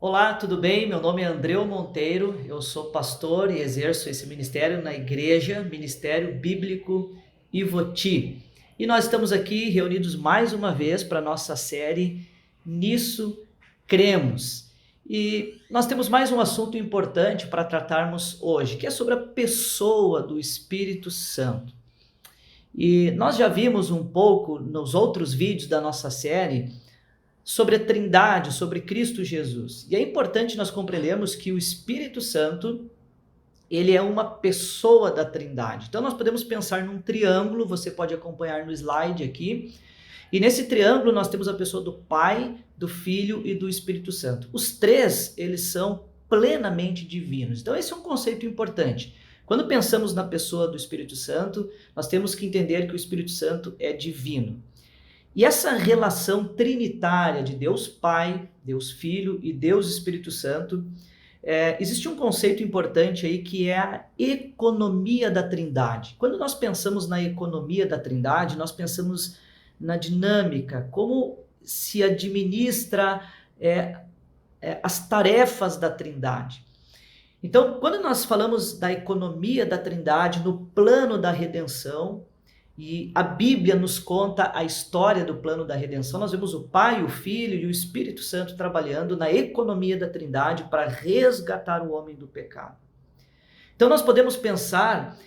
Olá, tudo bem? Meu nome é Andreu Monteiro, eu sou pastor e exerço esse ministério na igreja, Ministério Bíblico Ivoti. E nós estamos aqui reunidos mais uma vez para a nossa série Nisso Cremos. E nós temos mais um assunto importante para tratarmos hoje, que é sobre a pessoa do Espírito Santo. E nós já vimos um pouco nos outros vídeos da nossa série sobre a Trindade, sobre Cristo Jesus. E é importante nós compreendermos que o Espírito Santo, ele é uma pessoa da Trindade. Então nós podemos pensar num triângulo, você pode acompanhar no slide aqui. E nesse triângulo nós temos a pessoa do Pai, do Filho e do Espírito Santo. Os três, eles são plenamente divinos. Então esse é um conceito importante. Quando pensamos na pessoa do Espírito Santo, nós temos que entender que o Espírito Santo é divino. E essa relação trinitária de Deus Pai, Deus Filho e Deus Espírito Santo, existe um conceito importante aí que é a economia da Trindade. Quando nós pensamos na economia da Trindade, nós pensamos na dinâmica, como se administra as tarefas da Trindade. Então, quando nós falamos da economia da Trindade no plano da redenção, e a Bíblia nos conta a história do plano da redenção, nós vemos o Pai, o Filho e o Espírito Santo trabalhando na economia da Trindade para resgatar o homem do pecado. Então nós podemos pensar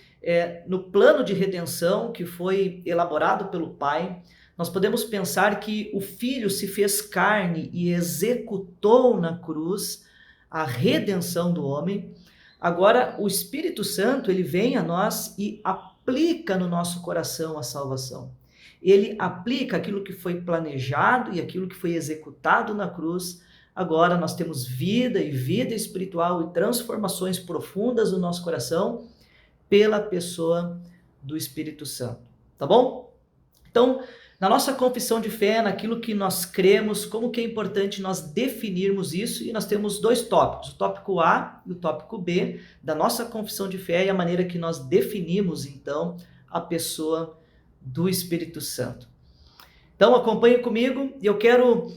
no plano de redenção que foi elaborado pelo Pai, nós podemos pensar que o Filho se fez carne e executou na cruz a redenção do homem. Agora o Espírito Santo, ele vem a nós e aplica no nosso coração a salvação. Ele aplica aquilo que foi planejado e aquilo que foi executado na cruz. Agora nós temos vida e vida espiritual e transformações profundas no nosso coração pela pessoa do Espírito Santo. Tá bom? Então, na nossa confissão de fé, naquilo que nós cremos, como que é importante nós definirmos isso, e nós temos dois tópicos, o tópico A e o tópico B da nossa confissão de fé e a maneira que nós definimos, então, a pessoa do Espírito Santo. Então, acompanhe comigo e eu quero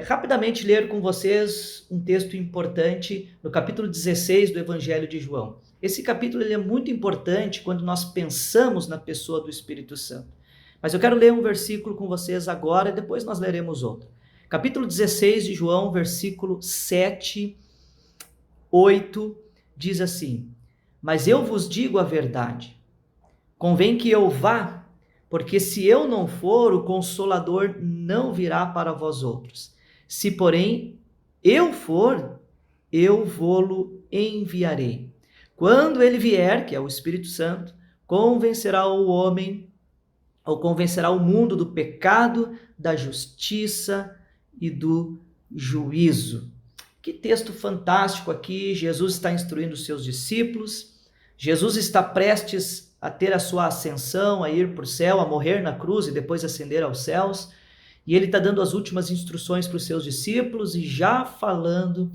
rapidamente ler com vocês um texto importante no capítulo 16 do Evangelho de João. Esse capítulo ele é muito importante quando nós pensamos na pessoa do Espírito Santo. Mas eu quero ler um versículo com vocês agora e depois nós leremos outro. Capítulo 16 de João, versículo 7, 8, diz assim: Mas eu vos digo a verdade, convém que eu vá, porque se eu não for, o Consolador não virá para vós outros. Se, porém, eu for, eu vô-lo enviarei. Quando ele vier, que é o Espírito Santo, convencerá o homem, ou convencerá o mundo do pecado, da justiça e do juízo. Que texto fantástico aqui. Jesus está instruindo os seus discípulos. Jesus está prestes a ter a sua ascensão, a ir para o céu, a morrer na cruz e depois ascender aos céus. E ele está dando as últimas instruções para os seus discípulos e já falando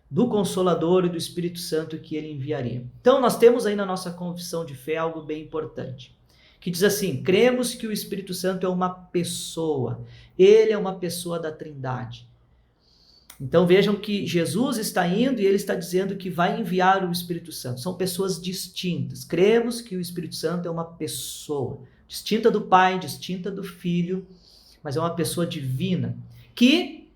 do Consolador e do Espírito Santo que ele enviaria. Então nós temos aí na nossa confissão de fé algo bem importante, que diz assim: cremos que o Espírito Santo é uma pessoa, ele é uma pessoa da Trindade. Então vejam que Jesus está indo e ele está dizendo que vai enviar o Espírito Santo. São pessoas distintas. Cremos que o Espírito Santo é uma pessoa, distinta do Pai, distinta do Filho, mas é uma pessoa divina, que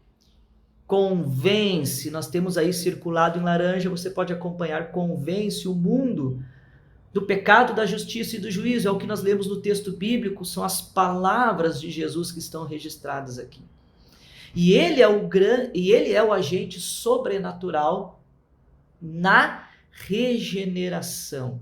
convence, nós temos aí circulado em laranja, você pode acompanhar, convence o mundo do pecado, da justiça e do juízo. É o que nós lemos no texto bíblico, são as palavras de Jesus que estão registradas aqui. E ele é o agente sobrenatural na regeneração.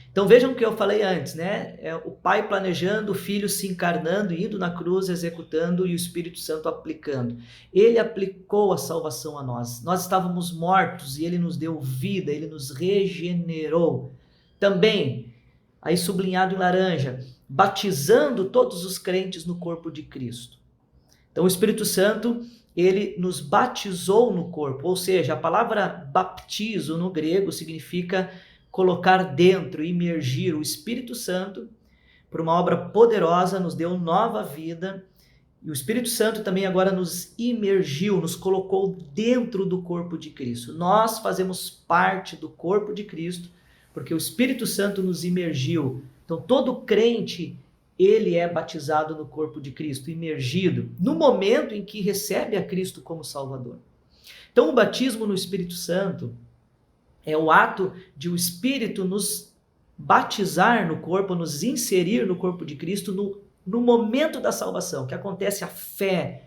Então vejam o que eu falei antes, né? O Pai planejando, o Filho se encarnando, indo na cruz, executando e o Espírito Santo aplicando. Ele aplicou a salvação a nós. Nós estávamos mortos e ele nos deu vida, ele nos regenerou. Também, aí sublinhado em laranja, batizando todos os crentes no corpo de Cristo. Então o Espírito Santo, ele nos batizou no corpo, ou seja, a palavra baptizo no grego significa colocar dentro, imergir. O Espírito Santo, por uma obra poderosa, nos deu nova vida E o Espírito Santo também agora nos imergiu, nos colocou dentro do corpo de Cristo. Nós fazemos parte do corpo de Cristo, porque o Espírito Santo nos imergiu. Então todo crente, ele é batizado no corpo de Cristo, imergido, no momento em que recebe a Cristo como Salvador. Então o batismo no Espírito Santo é o ato de o Espírito nos batizar no corpo, nos inserir no corpo de Cristo no momento da salvação, que acontece a fé,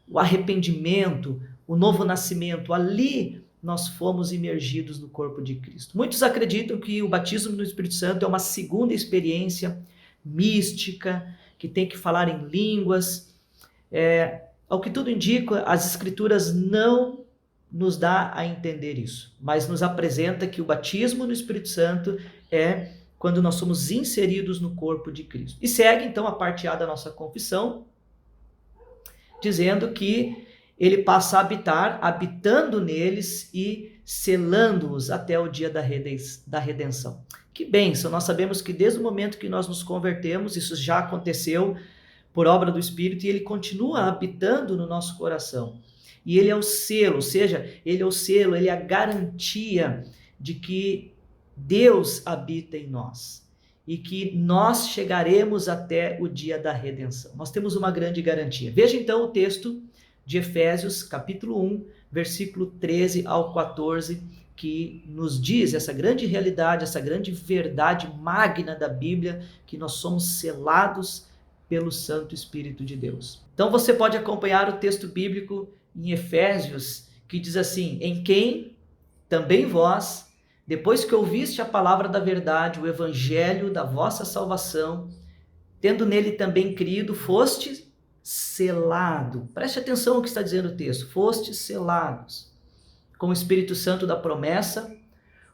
o arrependimento, o novo nascimento. Ali nós fomos imergidos no corpo de Cristo. Muitos acreditam que o batismo no Espírito Santo é uma segunda experiência mística, que tem que falar em línguas. Ao que tudo indica, as Escrituras não nos dá a entender isso, mas nos apresenta que o batismo no Espírito Santo é quando nós somos inseridos no corpo de Cristo. E segue então a parte A da nossa confissão, dizendo que ele passa a habitar, habitando neles e selando-os até o dia da redenção. Que bênção! Nós sabemos que desde o momento que nós nos convertemos, isso já aconteceu por obra do Espírito e ele continua habitando no nosso coração. E ele é o selo, ou seja, ele é a garantia de que Deus habita em nós e que nós chegaremos até o dia da redenção. Nós temos uma grande garantia. Veja então o texto de Efésios, capítulo 1, versículo 13 ao 14, que nos diz essa grande realidade, essa grande verdade magna da Bíblia, que nós somos selados pelo Santo Espírito de Deus. Então você pode acompanhar o texto bíblico em Efésios, que diz assim: em quem também vós, depois que ouviste a palavra da verdade, o evangelho da vossa salvação, tendo nele também crido, foste selado. Preste atenção ao que está dizendo o texto. Foste selados com o Espírito Santo da promessa,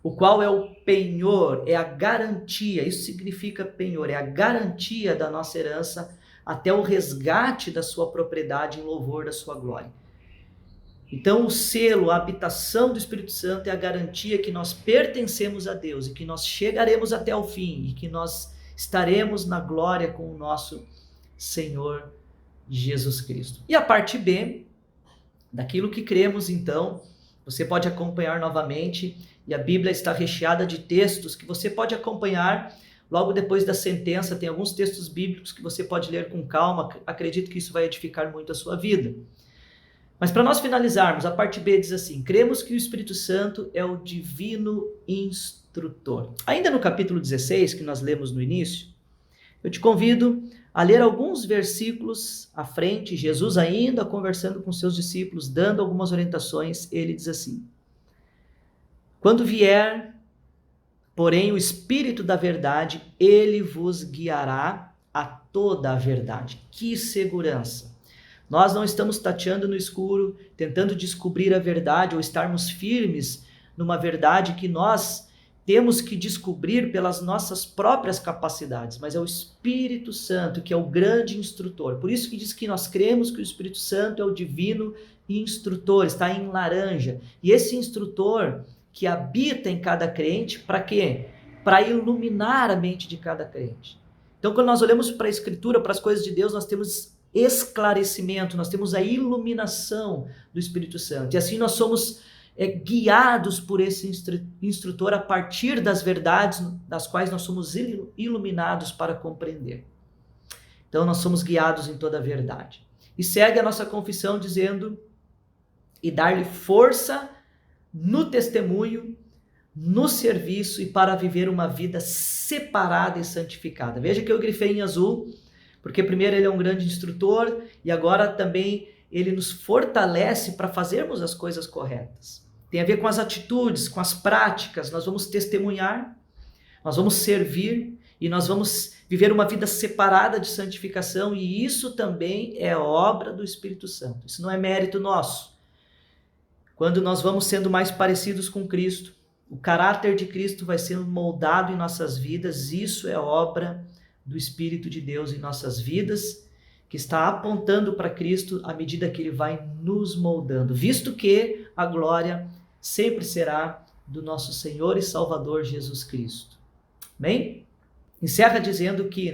o qual é o penhor, é a garantia, isso significa penhor, é a garantia da nossa herança até o resgate da sua propriedade em louvor da sua glória. Então o selo, a habitação do Espírito Santo é a garantia que nós pertencemos a Deus e que nós chegaremos até o fim e que nós estaremos na glória com o nosso Senhor Jesus Cristo. E a parte B, daquilo que cremos então, você pode acompanhar novamente, e a Bíblia está recheada de textos que você pode acompanhar logo depois da sentença. Tem alguns textos bíblicos que você pode ler com calma, acredito que isso vai edificar muito a sua vida. Mas para nós finalizarmos, a parte B diz assim: cremos que o Espírito Santo é o divino instrutor. Ainda no capítulo 16, que nós lemos no início, eu te convido a ler alguns versículos à frente. Jesus ainda conversando com seus discípulos, dando algumas orientações, ele diz assim: quando vier, porém, o Espírito da verdade, ele vos guiará a toda a verdade. Que segurança! Nós não estamos tateando no escuro, tentando descobrir a verdade ou estarmos firmes numa verdade que nós temos que descobrir pelas nossas próprias capacidades, mas é o Espírito Santo que é o grande instrutor. Por isso que diz que nós cremos que o Espírito Santo é o divino instrutor, está em laranja. E esse instrutor que habita em cada crente, para quê? Para iluminar a mente de cada crente. Então, quando nós olhamos para a Escritura, para as coisas de Deus, nós temos esclarecimento, nós temos a iluminação do Espírito Santo. E assim nós somos guiados por esse instrutor a partir das verdades das quais nós somos iluminados para compreender. Então nós somos guiados em toda a verdade. E segue a nossa confissão dizendo: e dar-lhe força no testemunho, no serviço e para viver uma vida separada e santificada. Veja que eu grifei em azul, porque primeiro ele é um grande instrutor e agora também ele nos fortalece para fazermos as coisas corretas. Tem a ver com as atitudes, com as práticas. Nós vamos testemunhar, nós vamos servir e nós vamos viver uma vida separada de santificação, e isso também é obra do Espírito Santo. Isso não é mérito nosso. Quando nós vamos sendo mais parecidos com Cristo, o caráter de Cristo vai sendo moldado em nossas vidas. Isso é obra do Espírito de Deus em nossas vidas, que está apontando para Cristo à medida que ele vai nos moldando, visto que a glória sempre será do nosso Senhor e Salvador Jesus Cristo. Amém? Encerra dizendo que,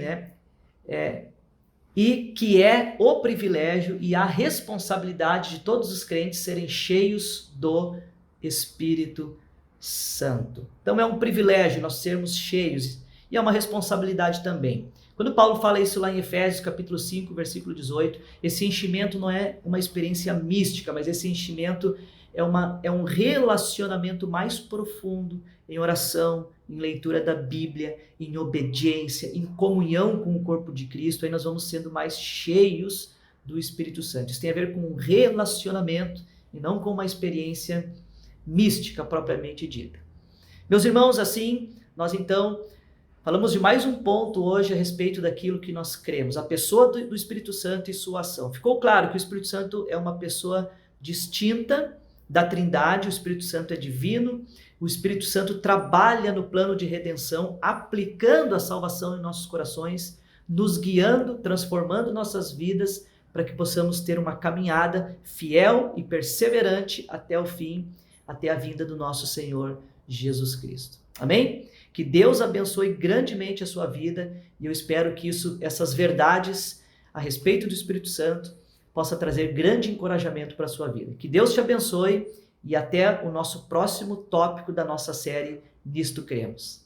e que é o privilégio e a responsabilidade de todos os crentes serem cheios do Espírito Santo. Então é um privilégio nós sermos cheios e é uma responsabilidade também. Quando Paulo fala isso lá em Efésios capítulo 5, versículo 18, esse enchimento não é uma experiência mística, mas esse enchimento é um relacionamento mais profundo em oração, em leitura da Bíblia, em obediência, em comunhão com o corpo de Cristo. Aí nós vamos sendo mais cheios do Espírito Santo. Isso tem a ver com um relacionamento e não com uma experiência mística propriamente dita. Meus irmãos, assim, nós então falamos de mais um ponto hoje a respeito daquilo que nós cremos, a pessoa do Espírito Santo e sua ação. Ficou claro que o Espírito Santo é uma pessoa distinta da Trindade, o Espírito Santo é divino, o Espírito Santo trabalha no plano de redenção, aplicando a salvação em nossos corações, nos guiando, transformando nossas vidas, para que possamos ter uma caminhada fiel e perseverante até o fim, até a vinda do nosso Senhor Jesus Cristo. Amém? Que Deus abençoe grandemente a sua vida e eu espero que essas verdades a respeito do Espírito Santo possa trazer grande encorajamento para a sua vida. Que Deus te abençoe e até o nosso próximo tópico da nossa série Nisto Cremos.